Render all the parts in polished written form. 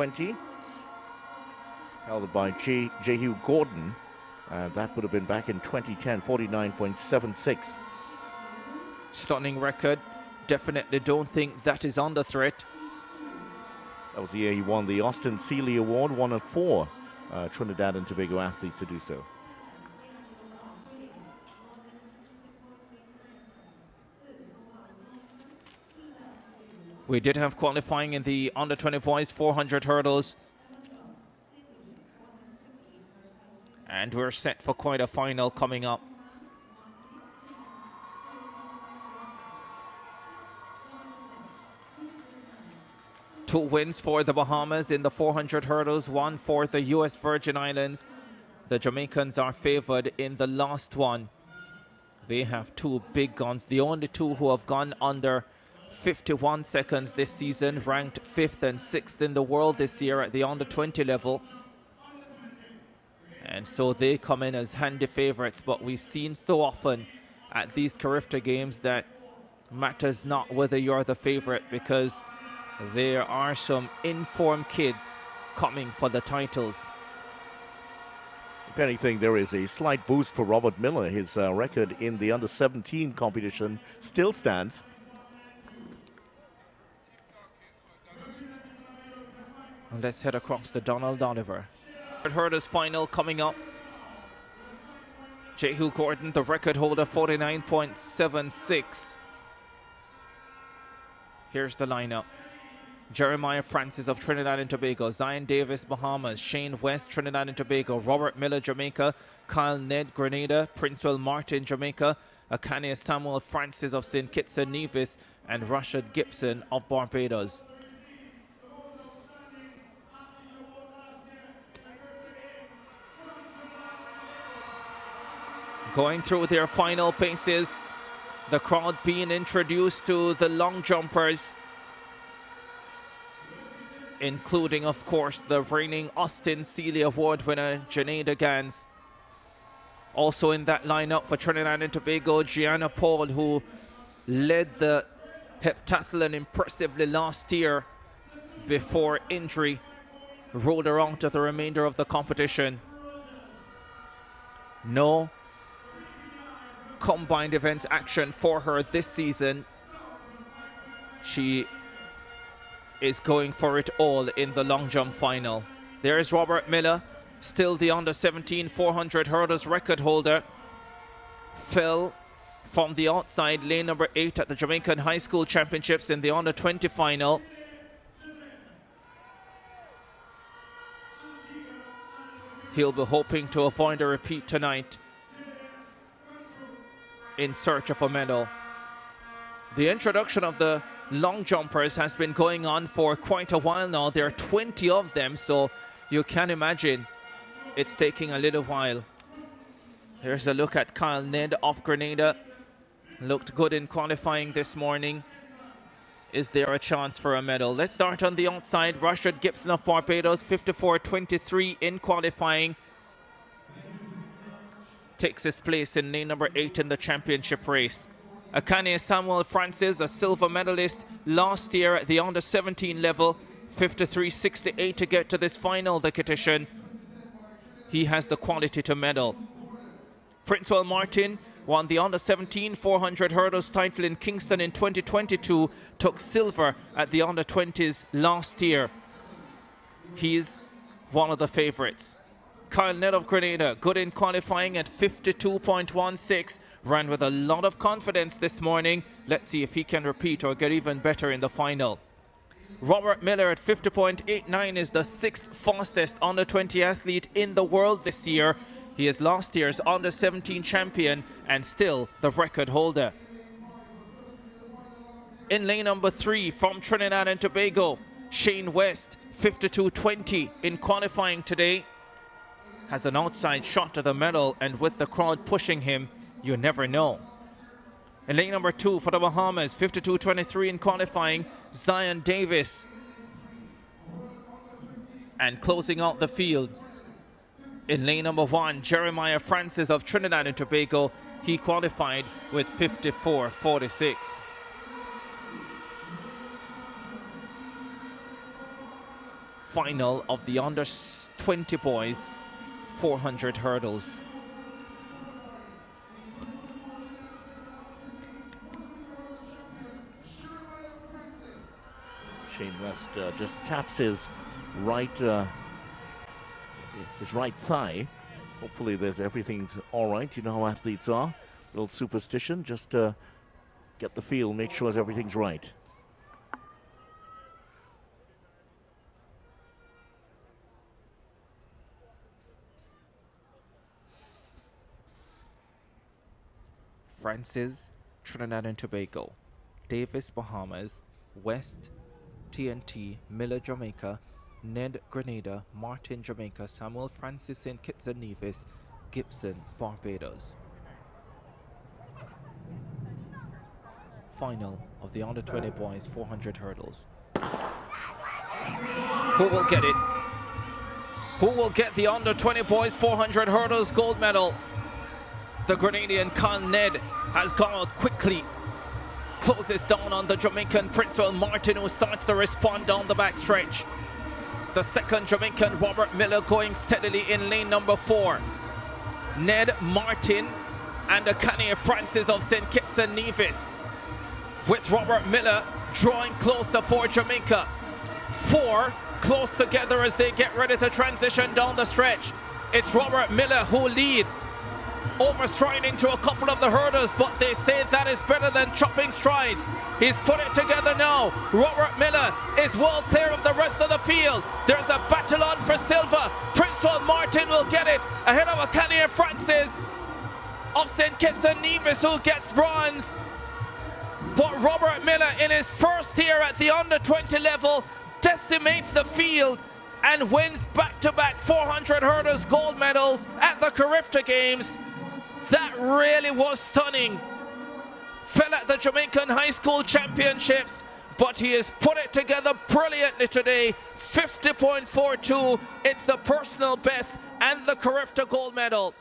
20, held by Jehu Gordon. That would have been back in 2010, 49.76. Stunning record. Definitely don't think that is under threat. That was the year he won the Austin Seeley Award, one of 4 Trinidad and Tobago athletes to do so. We did have qualifying in the under-20 boys 400 hurdles. And we're set for quite a final coming up. Two wins for the Bahamas in the 400 hurdles, one for the US Virgin Islands. The Jamaicans are favored in the last one. They have 2 big guns, the only 2 who have gone under 51 seconds this season, ranked 5th and 6th in the world this year at the under 20 level. And so they come in as handy favorites, but we've seen so often at these CARIFTA Games that matters not whether you're the favorite, because there are some informed kids coming for the titles. If anything, there is a slight boost for Robert Miller. His record in the under-17 competition still stands. And let's head across to Donald Oliver. Hurdles final coming up. Jehu Gordon, the record holder, 49.76. Here's the lineup. Jeremiah Francis of Trinidad and Tobago, Zion Davis, Bahamas, Shane West, Trinidad and Tobago, Robert Miller, Jamaica, Kyle Ned, Grenada, Princewell Martin, Jamaica, Akane Samuel Francis of St. Kitts and Nevis, and Rashad Gibson of Barbados. Going through their final paces, the crowd being introduced to the long jumpers, including, of course, the reigning Austin Seeley Award winner, Janeda Gans. Also in that lineup for Trinidad and Tobago, Gianna Paul, who led the heptathlon impressively last year before injury rolled around to the remainder of the competition. No combined events action for her this season. She is going for it all in the long jump final. There's Robert Miller, still the under-17 400 hurdles record holder. Fell from the outside, lane number 8 at the Jamaican High School Championships in the under-20 final. He'll be hoping to avoid a repeat tonight in search of a medal. The introduction of the long jumpers has been going on for quite a while now. There are 20 of them, so you can imagine it's taking a little while. Here's a look at Kyle Ned of Grenada. Looked good in qualifying this morning. Is there a chance for a medal? Let's start on the outside. Rashad Gibson of Barbados, 54.23 in qualifying. Takes his place in lane number 8 in the championship race. Akane Samuel Francis, a silver medalist last year at the under-17 level, 53.68 to get to this final, the competition. He has the quality to medal. Princewell Martin won the under-17 400 hurdles title in Kingston in 2022, took silver at the under-20s last year. He's one of the favorites. Kyle Ned of Grenada, good in qualifying at 52.16, ran with a lot of confidence this morning. Let's see if he can repeat or get even better in the final. Robert Miller at 50.89 is the 6th fastest under-20 athlete in the world this year. He is last year's under-17 champion and still the record holder. In lane number 3 from Trinidad and Tobago, Shane West, 52.20 in qualifying today. Has an outside shot to the medal, and with the crowd pushing him, you never know. In lane number 2 for the Bahamas, 52.23 in qualifying, Zion Davis. And closing out the field, in lane number 1, Jeremiah Francis of Trinidad and Tobago. He qualified with 54.46. final of the under 20 boys 400 hurdles. Shane West just taps his right thigh. Hopefully everything's all right. You know how athletes are. A little superstition. Just get the feel, make sure everything's right. Francis, Trinidad and Tobago. Davis, Bahamas. West, TNT. Miller, Jamaica. Ned, Grenada. Martin, Jamaica. Samuel Francis, St. Kitts and Nevis. Gibson, Barbados. Final of the under 20 boys 400 hurdles. Who will get it? Who will get the under 20 boys 400 hurdles gold medal? The Grenadian Con Ned has gone out quickly. Closes down on the Jamaican Princewell Martin, who starts to respond down the backstretch. The second Jamaican Robert Miller going steadily in lane number 4. Ned, Martin and the Canadian Francis of St. Kitts and Nevis, with Robert Miller drawing closer for Jamaica. 4 close together as they get ready to transition down the stretch. It's Robert Miller who leads, overstriding to a couple of the hurdles, but they say that is better than chopping strides. He's put it together now. Robert Miller is well clear of the rest of the field. There's a battle on for silver. Princewell Martin will get it ahead of a Canadian Francis of St. Kitts and Nevis, who gets bronze. But Robert Miller, in his first year at the under 20 level, decimates the field and wins back-to-back 400 hurdles gold medals at the CARIFTA Games. That really was stunning. Fell at the Jamaican High School Championships, but he has put it together brilliantly today. 50.42, it's the personal best and the CARIFTA gold medal.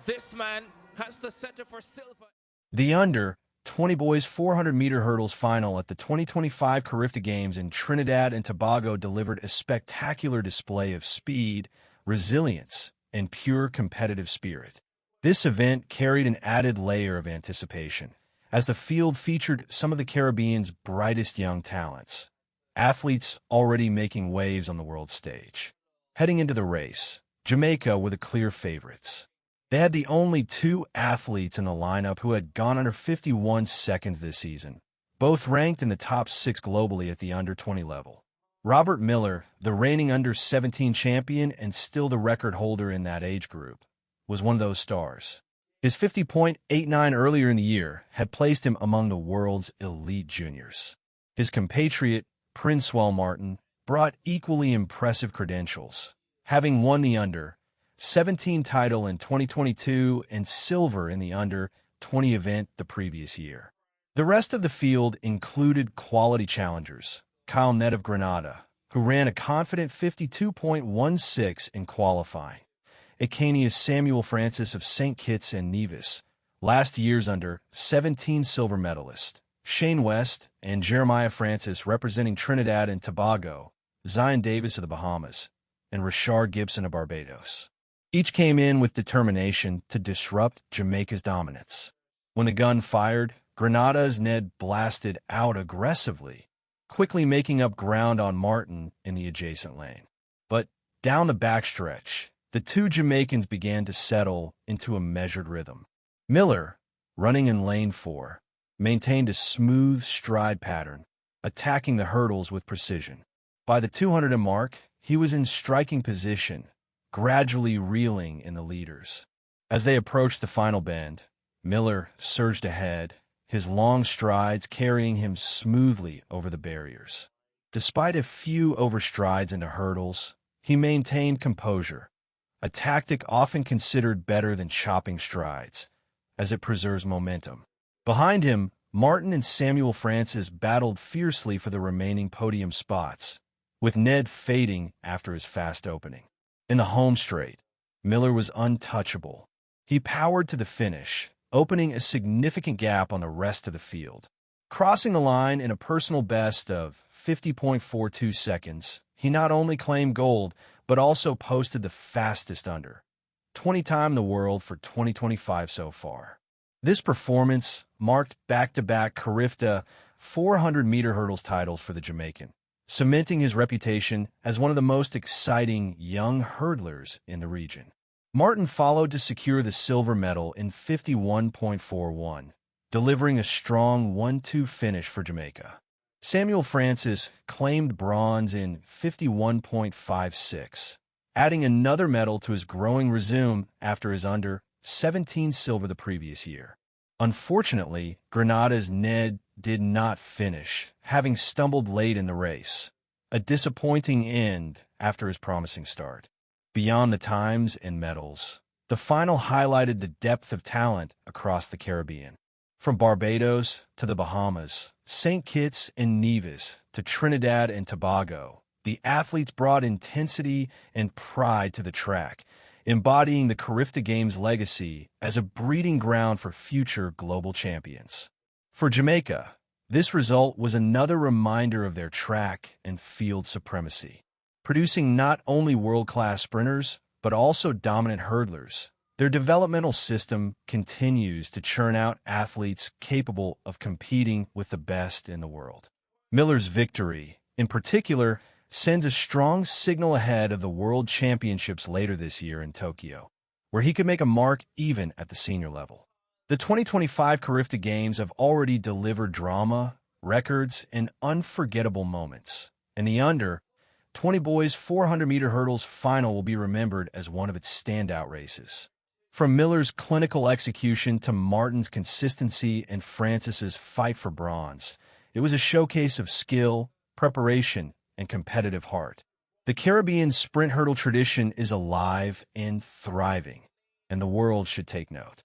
This man has the center for silver. The under 20 boys 400-meter hurdles final at the 2025 CARIFTA Games in Trinidad and Tobago delivered a spectacular display of speed, resilience, and pure competitive spirit. This event carried an added layer of anticipation, as the field featured some of the Caribbean's brightest young talents, athletes already making waves on the world stage. Heading into the race, Jamaica were the clear favorites. They had the only 2 athletes in the lineup who had gone under 51 seconds this season, both ranked in the top 6 globally at the under 20 level. Robert Miller, the reigning under 17 champion and still the record holder in that age group, was one of those stars. His 50.89 earlier in the year had placed him among the world's elite juniors. His compatriot, Princewell Martin, brought equally impressive credentials, having won the under 17 title in 2022 and silver in the under 20 event the previous year. The rest of the field included quality challengers, Kyle Ned of Grenada, who ran a confident 52.16 in qualifying. Acania's Samuel Francis of St. Kitts and Nevis, last year's under 17 silver medalist. Shane West and Jeremiah Francis representing Trinidad and Tobago, Zion Davis of the Bahamas, and Rashard Gibson of Barbados. Each came in with determination to disrupt Jamaica's dominance. When the gun fired, Grenada's Ned blasted out aggressively, quickly making up ground on Martin in the adjacent lane. But down the backstretch, the 2 Jamaicans began to settle into a measured rhythm. Miller, running in lane 4, maintained a smooth stride pattern, attacking the hurdles with precision. By the 200 mark, he was in striking position, gradually reeling in the leaders. As they approached the final bend, Miller surged ahead, his long strides carrying him smoothly over the barriers. Despite a few overstrides into hurdles, he maintained composure, a tactic often considered better than chopping strides, as it preserves momentum. Behind him, Martin and Samuel Francis battled fiercely for the remaining podium spots, with Ned fading after his fast opening. In the home straight, Miller was untouchable. He powered to the finish, opening a significant gap on the rest of the field, crossing the line in a personal best of 50.42 seconds, he not only claimed gold, but also posted the fastest under 20 the world for 2025 so far. This performance marked back-to-back CARIFTA 400-meter hurdles titles for the Jamaican, cementing his reputation as one of the most exciting young hurdlers in the region. Martin followed to secure the silver medal in 51.41, delivering a strong 1-2 finish for Jamaica. Samuel Francis claimed bronze in 51.56, adding another medal to his growing resume after his under 17 silver the previous year. Unfortunately, Grenada's Ned did not finish, having stumbled late in the race, a disappointing end after his promising start. Beyond the times and medals, the final highlighted the depth of talent across the Caribbean. From Barbados to the Bahamas, St. Kitts and Nevis to Trinidad and Tobago, the athletes brought intensity and pride to the track, embodying the CARIFTA Games legacy as a breeding ground for future global champions. For Jamaica, this result was another reminder of their track and field supremacy, producing not only world-class sprinters, but also dominant hurdlers. Their developmental system continues to churn out athletes capable of competing with the best in the world. Miller's victory, in particular, sends a strong signal ahead of the World Championships later this year in Tokyo, where he could make a mark even at the senior level. The 2025 CARIFTA Games have already delivered drama, records, and unforgettable moments, and the under 20 boys 400-meter hurdles final will be remembered as one of its standout races. From Miller's clinical execution to Martin's consistency and Francis's fight for bronze, it was a showcase of skill, preparation, and competitive heart. The Caribbean sprint hurdle tradition is alive and thriving, and the world should take note.